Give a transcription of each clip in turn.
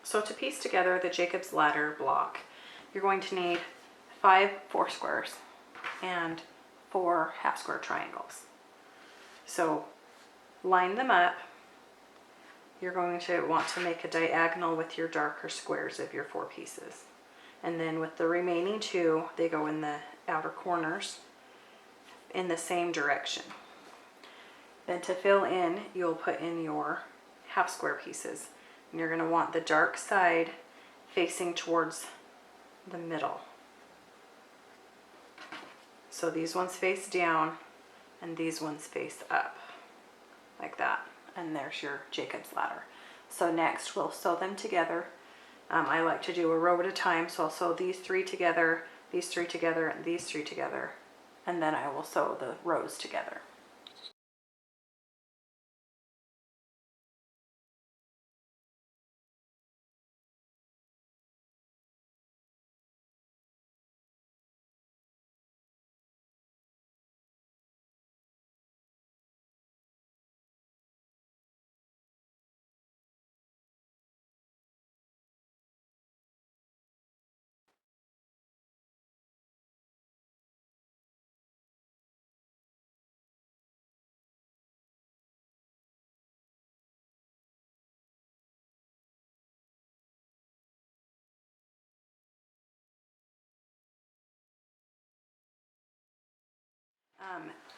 So to piece together the Jacob's Ladder block, you're going to need 5 4 squares and 4 half square triangles. So line them up. You're going to want to make a diagonal with your darker squares of your 4 pieces. And then with the remaining 2, they go in the outer corners in the same direction. Then to fill in, you'll put in your half square pieces. And you're going to want the dark side facing towards the middle. So these ones face down and these ones face up, like that. And there's your Jacob's Ladder. So next we'll sew them together. I like to do a row at a time, so I'll sew these 3 together, these 3 together, and these 3 together, and then I will sew the rows together.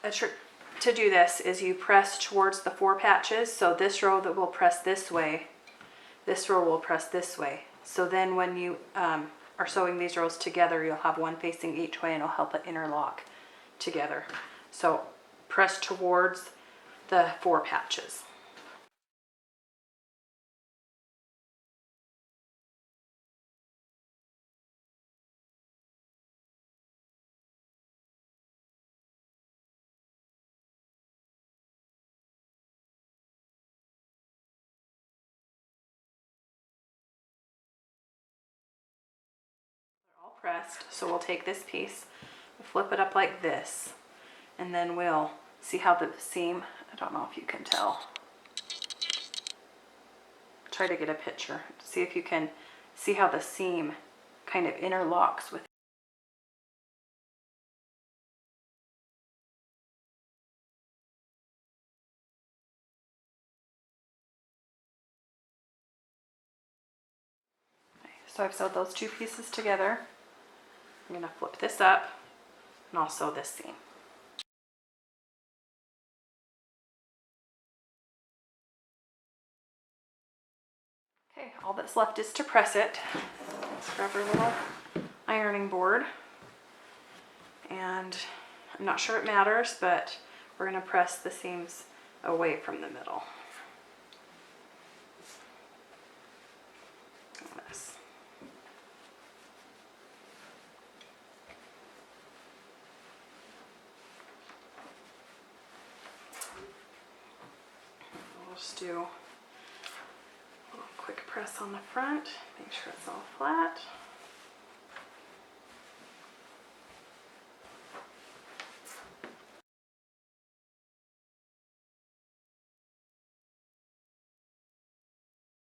A trick to do this is you press towards the 4 patches, so this row that will press this way, this row will press this way. So then when you are sewing these rows together, you'll have one facing each way and it'll help it interlock together. So press towards the 4 patches. All pressed, so we'll take this piece, flip it up like this, and then we'll see how the seam, I don't know if you can tell, try to get a picture, see if you can see how the seam kind of interlocks with. So I've sewed those 2 pieces together. I'm going to flip this up and I'll sew this seam. Okay, all that's left is to press it. Let's grab our little ironing board. And I'm not sure it matters, but we're going to press the seams away from the middle. Like this. We'll just do a little quick press on the front, make sure it's all flat.